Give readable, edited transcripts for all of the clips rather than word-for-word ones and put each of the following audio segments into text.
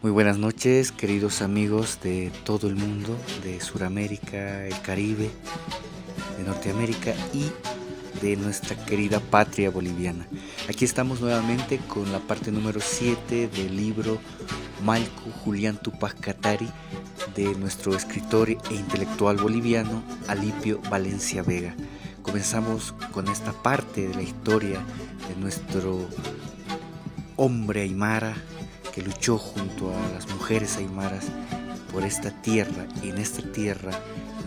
Muy buenas noches, queridos amigos de todo el mundo, de Sudamérica, el Caribe, de Norteamérica y de nuestra querida patria boliviana. Aquí estamos nuevamente con la parte número 7 del libro Malcu Julián Tupac Katari de nuestro escritor e intelectual boliviano Alipio Valencia Vega. Comenzamos con esta parte de la historia de nuestro hombre aymara que luchó junto a las mujeres aymaras por esta tierra y en esta tierra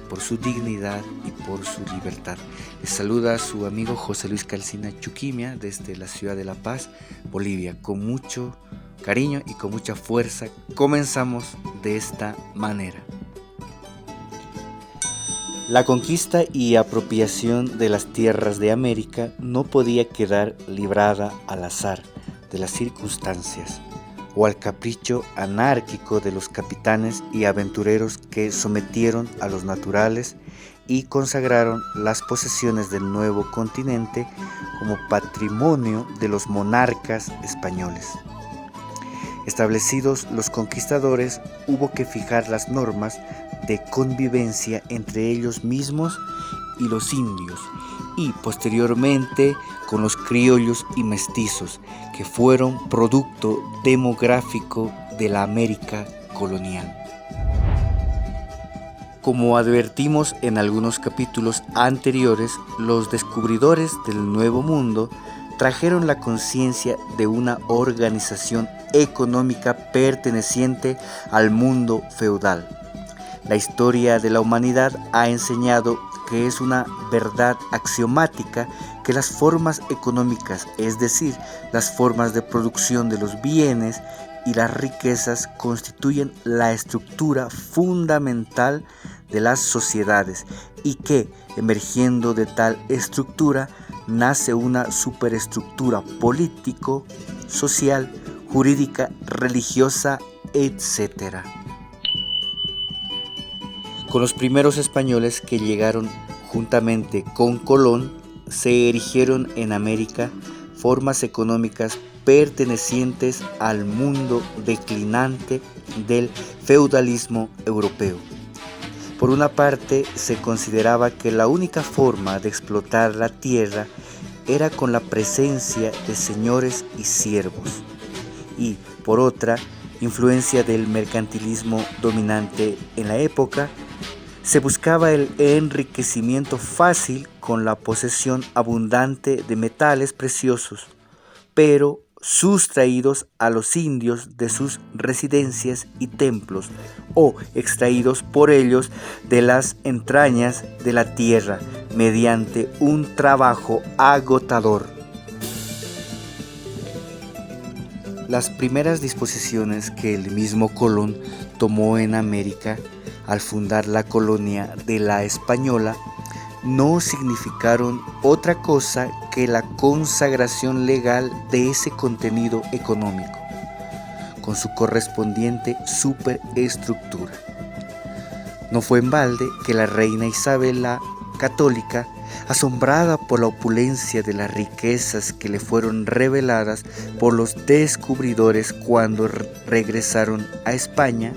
por su dignidad y por su libertad. Les saluda a su amigo José Luis Calcina Chuquimia desde la ciudad de La Paz, Bolivia. Con mucho cariño y con mucha fuerza comenzamos de esta manera. La conquista y apropiación de las tierras de América no podía quedar librada al azar de las circunstancias o al capricho anárquico de los capitanes y aventureros que sometieron a los naturales y consagraron las posesiones del nuevo continente como patrimonio de los monarcas españoles. Establecidos los conquistadores, hubo que fijar las normas de convivencia entre ellos mismos y los indios, y posteriormente con los criollos y mestizos, que fueron producto demográfico de la América colonial. Como advertimos en algunos capítulos anteriores, los descubridores del Nuevo Mundo trajeron la conciencia de una organización económica perteneciente al mundo feudal. La historia de la humanidad ha enseñado que es una verdad axiomática que las formas económicas, es decir, las formas de producción de los bienes y las riquezas, constituyen la estructura fundamental de las sociedades y que, emergiendo de tal estructura, nace una superestructura político, social, jurídica, religiosa, etc. Con los primeros españoles que llegaron juntamente con Colón, se erigieron en América formas económicas pertenecientes al mundo declinante del feudalismo europeo. Por una parte, se consideraba que la única forma de explotar la tierra era con la presencia de señores y siervos, y por otra, influencia del mercantilismo dominante en la época, se buscaba el enriquecimiento fácil con la posesión abundante de metales preciosos, pero sustraídos a los indios de sus residencias y templos, o extraídos por ellos de las entrañas de la tierra mediante un trabajo agotador. Las primeras disposiciones que el mismo Colón tomó en América al fundar la colonia de la Española no significaron otra cosa que la consagración legal de ese contenido económico, con su correspondiente superestructura. No fue en balde que la reina Isabel la Católica, asombrada por la opulencia de las riquezas que le fueron reveladas por los descubridores cuando regresaron a España,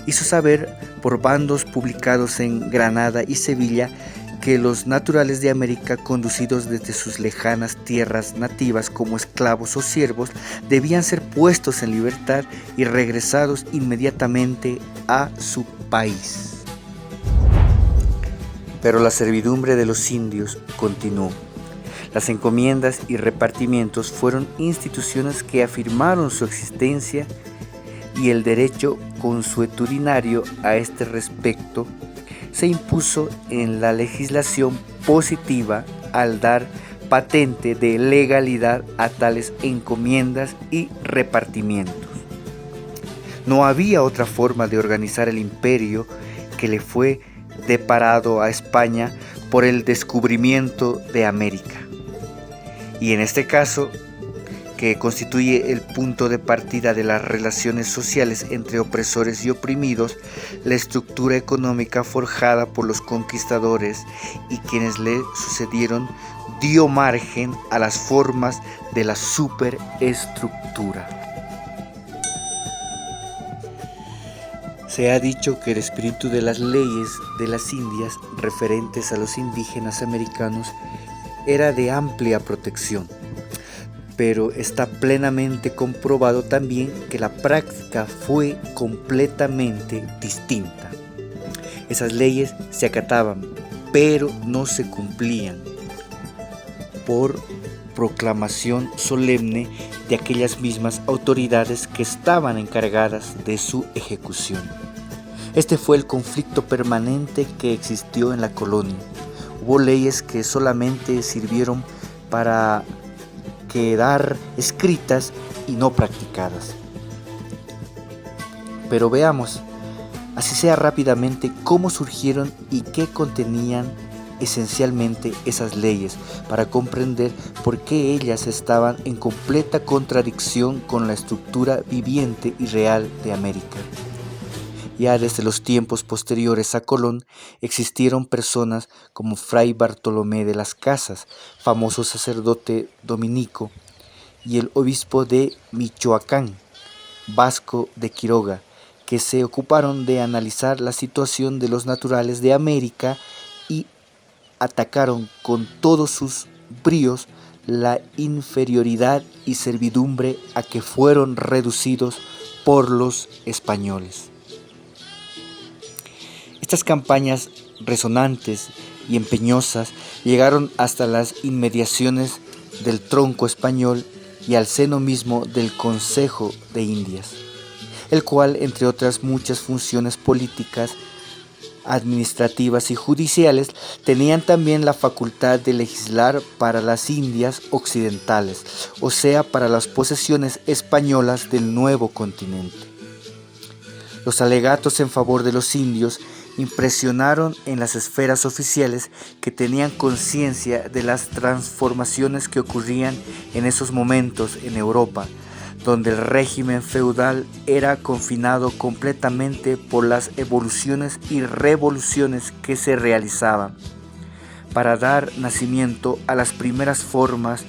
hizo saber por bandos publicados en Granada y Sevilla que los naturales de América, conducidos desde sus lejanas tierras nativas como esclavos o siervos, debían ser puestos en libertad y regresados inmediatamente a su país. Pero la servidumbre de los indios continuó. Las encomiendas y repartimientos fueron instituciones que afirmaron su existencia y el derecho consuetudinario a este respecto se impuso en la legislación positiva al dar patente de legalidad a tales encomiendas y repartimientos. No había otra forma de organizar el imperio que le fue deparado a España por el descubrimiento de América. Y en este caso, que constituye el punto de partida de las relaciones sociales entre opresores y oprimidos, la estructura económica forjada por los conquistadores y quienes le sucedieron dio margen a las formas de la superestructura. Se ha dicho que el espíritu de las leyes de las Indias referentes a los indígenas americanos era de amplia protección, pero está plenamente comprobado también que la práctica fue completamente distinta. Esas leyes se acataban, pero no se cumplían por proclamación solemne de aquellas mismas autoridades que estaban encargadas de su ejecución. Este fue el conflicto permanente que existió en la colonia. Hubo leyes que solamente sirvieron para quedar escritas y no practicadas. Pero veamos, así sea rápidamente, cómo surgieron y qué contenían esencialmente esas leyes, para comprender por qué ellas estaban en completa contradicción con la estructura viviente y real de América. Ya desde los tiempos posteriores a Colón existieron personas como Fray Bartolomé de las Casas, famoso sacerdote dominico, y el obispo de Michoacán, Vasco de Quiroga, que se ocuparon de analizar la situación de los naturales de América y atacaron con todos sus bríos la inferioridad y servidumbre a que fueron reducidos por los españoles. Estas campañas resonantes y empeñosas llegaron hasta las inmediaciones del tronco español y al seno mismo del Consejo de Indias, el cual, entre otras muchas funciones políticas, administrativas y judiciales, tenían también la facultad de legislar para las Indias occidentales, o sea, para las posesiones españolas del nuevo continente. Los alegatos en favor de los indios impresionaron en las esferas oficiales, que tenían conciencia de las transformaciones que ocurrían en esos momentos en Europa, donde el régimen feudal era confinado completamente por las evoluciones y revoluciones que se realizaban para dar nacimiento a las primeras formas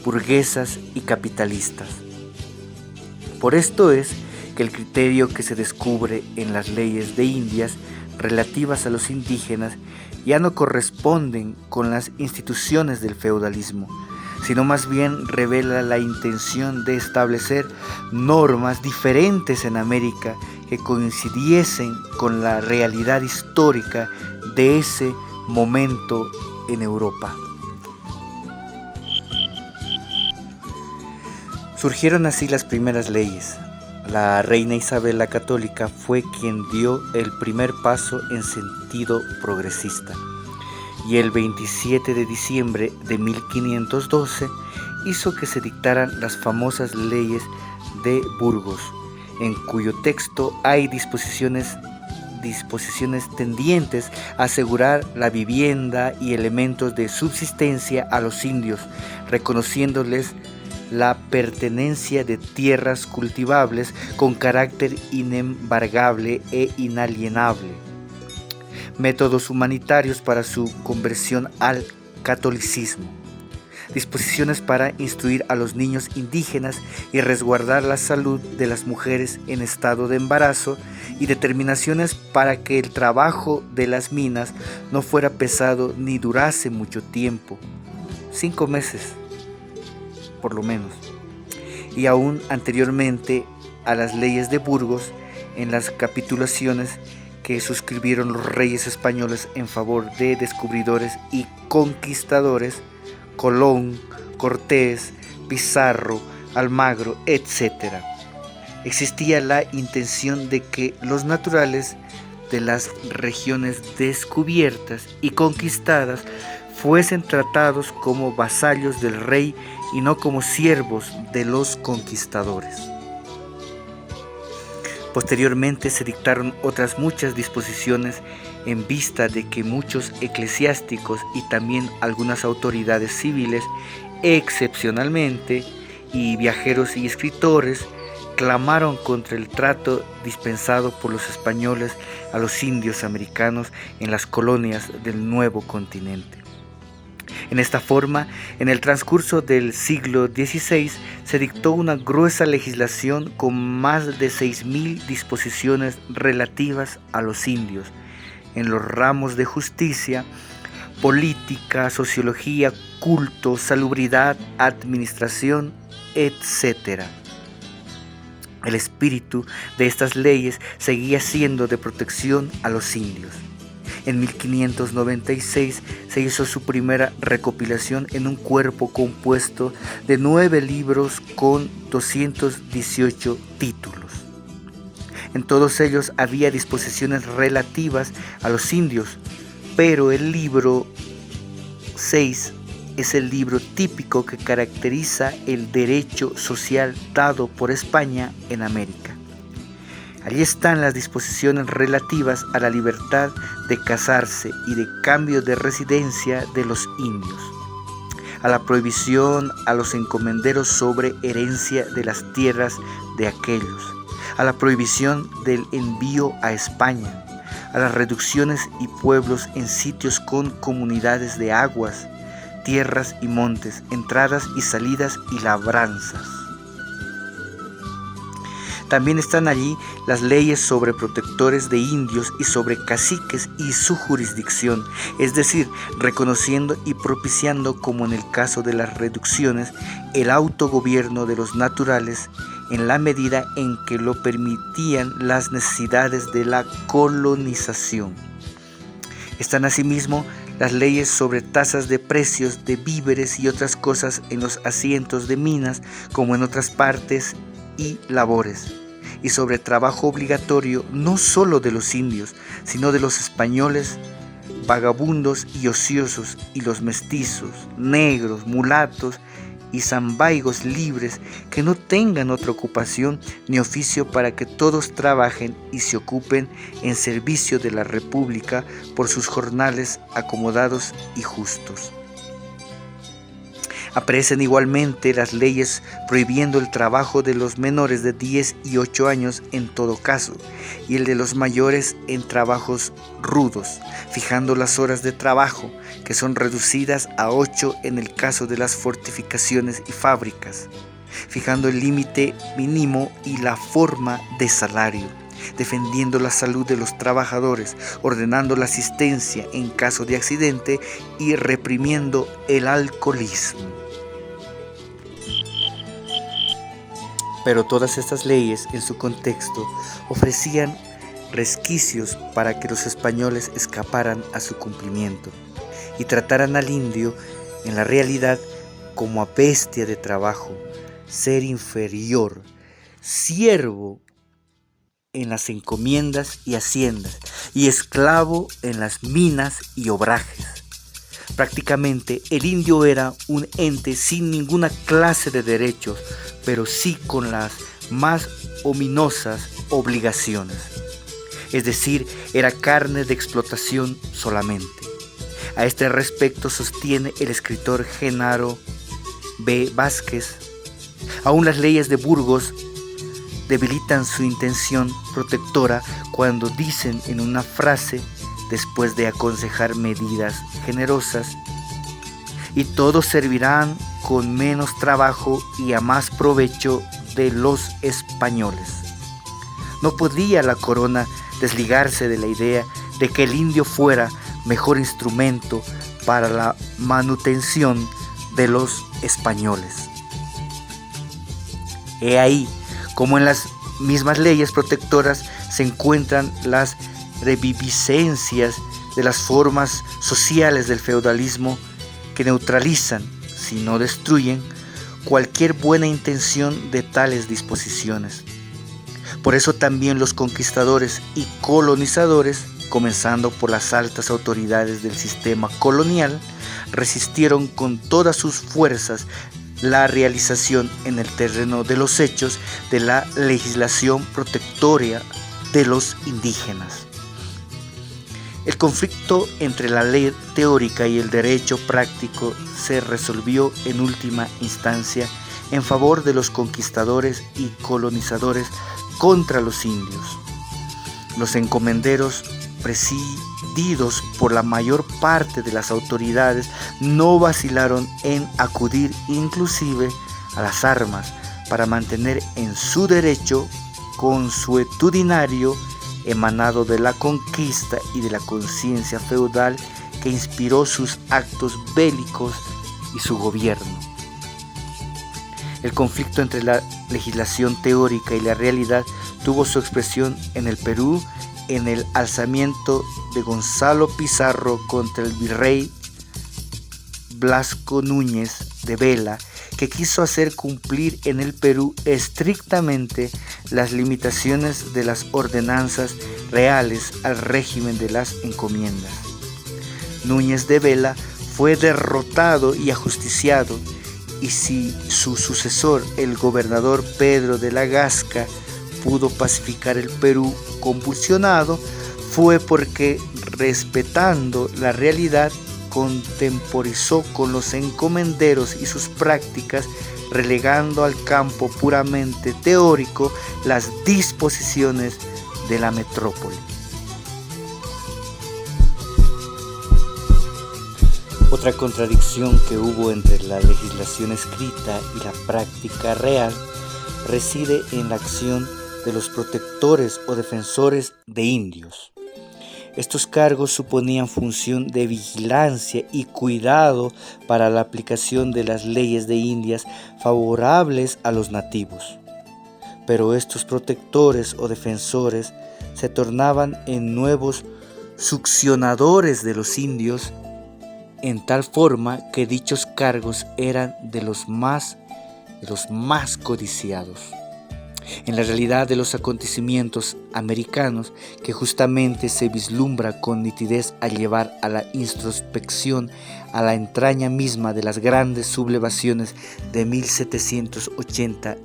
burguesas y capitalistas. Por esto es que el criterio que se descubre en las leyes de Indias relativas a los indígenas ya no corresponden con las instituciones del feudalismo, sino más bien revela la intención de establecer normas diferentes en América que coincidiesen con la realidad histórica de ese momento en Europa. Surgieron así las primeras leyes. La reina Isabel la Católica fue quien dio el primer paso en sentido progresista, y el 27 de diciembre de 1512 hizo que se dictaran las famosas leyes de Burgos, en cuyo texto hay disposiciones tendientes a asegurar la vivienda y elementos de subsistencia a los indios, reconociéndoles la pertenencia de tierras cultivables con carácter inembargable e inalienable, métodos humanitarios para su conversión al catolicismo, disposiciones para instruir a los niños indígenas y resguardar la salud de las mujeres en estado de embarazo, y determinaciones para que el trabajo de las minas no fuera pesado ni durase mucho tiempo, 5 meses por lo menos. Y aún anteriormente a las leyes de Burgos, en las capitulaciones que suscribieron los reyes españoles en favor de descubridores y conquistadores, Colón, Cortés, Pizarro, Almagro, etc., existía la intención de que los naturales de las regiones descubiertas y conquistadas fuesen tratados como vasallos del rey y no como siervos de los conquistadores. Posteriormente se dictaron otras muchas disposiciones en vista de que muchos eclesiásticos y también algunas autoridades civiles, excepcionalmente, y viajeros y escritores, clamaron contra el trato dispensado por los españoles a los indios americanos en las colonias del nuevo continente. En esta forma, en el transcurso del siglo XVI se dictó una gruesa legislación con más de 6.000 disposiciones relativas a los indios en los ramos de justicia, política, sociología, culto, salubridad, administración, etc. El espíritu de estas leyes seguía siendo de protección a los indios. En 1596 se hizo su primera recopilación en un cuerpo compuesto de 9 libros con 218 títulos. En todos ellos había disposiciones relativas a los indios, pero el libro 6 es el libro típico que caracteriza el derecho social dado por España en América. Allí están las disposiciones relativas a la libertad de casarse y de cambio de residencia de los indios, a la prohibición a los encomenderos sobre herencia de las tierras de aquellos, a la prohibición del envío a España, a las reducciones y pueblos en sitios con comunidades de aguas, tierras y montes, entradas y salidas y labranzas. También están allí las leyes sobre protectores de indios y sobre caciques y su jurisdicción, es decir, reconociendo y propiciando, como en el caso de las reducciones, el autogobierno de los naturales en la medida en que lo permitían las necesidades de la colonización. Están asimismo las leyes sobre tasas de precios de víveres y otras cosas en los asientos de minas como en otras partes y labores, y sobre trabajo obligatorio no solo de los indios, sino de los españoles, vagabundos y ociosos, y los mestizos, negros, mulatos y zambaigos libres que no tengan otra ocupación ni oficio, para que todos trabajen y se ocupen en servicio de la República por sus jornales acomodados y justos. Aparecen igualmente las leyes prohibiendo el trabajo de los menores de 10 y 8 años en todo caso, y el de los mayores en trabajos rudos, fijando las horas de trabajo, que son reducidas a 8 en el caso de las fortificaciones y fábricas, fijando el límite mínimo y la forma de salario, defendiendo la salud de los trabajadores, ordenando la asistencia en caso de accidente y reprimiendo el alcoholismo. Pero todas estas leyes, en su contexto, ofrecían resquicios para que los españoles escaparan a su cumplimiento y trataran al indio, en la realidad, como a bestia de trabajo, ser inferior, siervo en las encomiendas y haciendas, y esclavo en las minas y obrajes. Prácticamente el indio era un ente sin ninguna clase de derechos, pero sí con las más ominosas obligaciones. Es decir, era carne de explotación solamente. A este respecto sostiene el escritor Genaro B. Vázquez: aún las leyes de Burgos debilitan su intención protectora cuando dicen en una frase, después de aconsejar medidas generosas: y todos servirán con menos trabajo y a más provecho de los españoles. No podía la corona desligarse de la idea de que el indio fuera mejor instrumento para la manutención de los españoles. He ahí como en las mismas leyes protectoras se encuentran las reviviscencias de las formas sociales del feudalismo, que neutralizan, si no destruyen, cualquier buena intención de tales disposiciones. Por eso también los conquistadores y colonizadores, comenzando por las altas autoridades del sistema colonial, resistieron con todas sus fuerzas la realización en el terreno de los hechos de la legislación protectoria de los indígenas. El conflicto entre la ley teórica y el derecho práctico se resolvió en última instancia en favor de los conquistadores y colonizadores contra los indios. Los encomenderos atendidos por la mayor parte de las autoridades, no vacilaron en acudir inclusive a las armas para mantener en su derecho consuetudinario emanado de la conquista y de la conciencia feudal que inspiró sus actos bélicos y su gobierno. El conflicto entre la legislación teórica y la realidad tuvo su expresión en el Perú en el alzamiento de Gonzalo Pizarro contra el virrey Blasco Núñez de Vela, que quiso hacer cumplir en el Perú estrictamente las limitaciones de las ordenanzas reales al régimen de las encomiendas. Núñez de Vela fue derrotado y ajusticiado, y si su sucesor, el gobernador Pedro de la Gasca, pudo pacificar el Perú convulsionado, fue porque, respetando la realidad, contemporizó con los encomenderos y sus prácticas, relegando al campo puramente teórico las disposiciones de la metrópoli. Otra contradicción que hubo entre la legislación escrita y la práctica real reside en la acción de los protectores o defensores de indios. Estos cargos suponían función de vigilancia y cuidado para la aplicación de las leyes de Indias favorables a los nativos. Pero estos protectores o defensores se tornaban en nuevos succionadores de los indios, en tal forma que dichos cargos eran de los más codiciados. En la realidad de los acontecimientos americanos, que justamente se vislumbra con nitidez al llevar a la introspección a la entraña misma de las grandes sublevaciones de 1780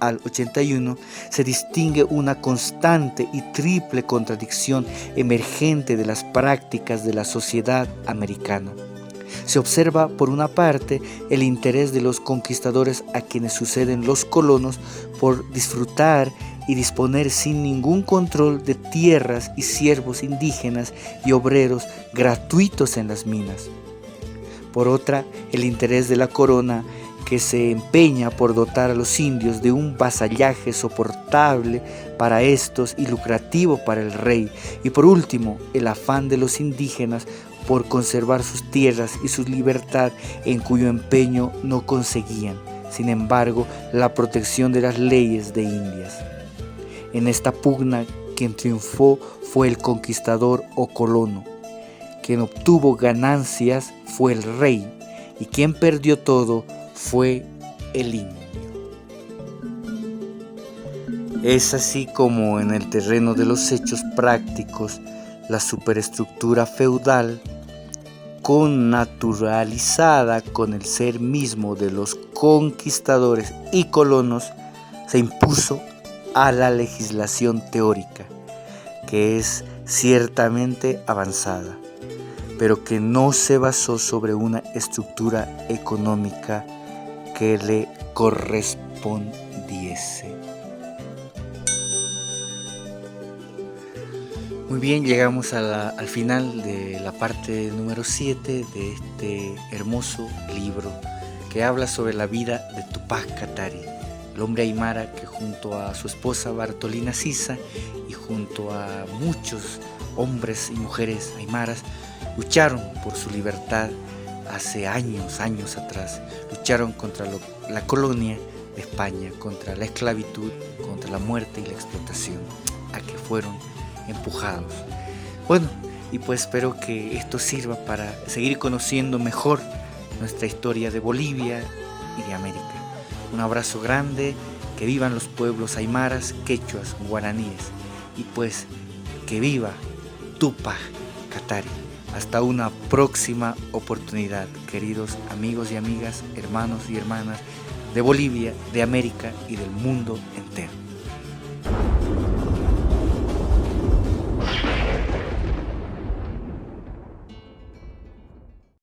al 81, se distingue una constante y triple contradicción emergente de las prácticas de la sociedad americana. Se observa, por una parte, el interés de los conquistadores a quienes suceden los colonos por disfrutar y disponer sin ningún control de tierras y siervos indígenas y obreros gratuitos en las minas. Por otra, el interés de la corona, que se empeña por dotar a los indios de un vasallaje soportable para estos y lucrativo para el rey. Y por último, el afán de los indígenas por conservar sus tierras y su libertad, en cuyo empeño no conseguían, sin embargo, la protección de las leyes de Indias. En esta pugna, quien triunfó fue el conquistador o colono, quien obtuvo ganancias fue el rey, y quien perdió todo fue el indio. Es así como en el terreno de los hechos prácticos, la superestructura feudal, connaturalizada con el ser mismo de los conquistadores y colonos, se impuso a la legislación teórica, que es ciertamente avanzada, pero que no se basó sobre una estructura económica que le correspondiese. Muy bien, llegamos al final de la parte número 7 de este hermoso libro que habla sobre la vida de Túpac Katari, el hombre aymara que junto a su esposa Bartolina Sisa y junto a muchos hombres y mujeres aymaras lucharon por su libertad hace años atrás. Lucharon contra la colonia de España, contra la esclavitud, contra la muerte y la explotación a que fueron empujados. Bueno, y pues espero que esto sirva para seguir conociendo mejor nuestra historia de Bolivia y de América. Un abrazo grande, que vivan los pueblos aymaras, quechuas, guaraníes, y pues que viva Túpac Katari. Hasta una próxima oportunidad, queridos amigos y amigas, hermanos y hermanas de Bolivia, de América y del mundo entero.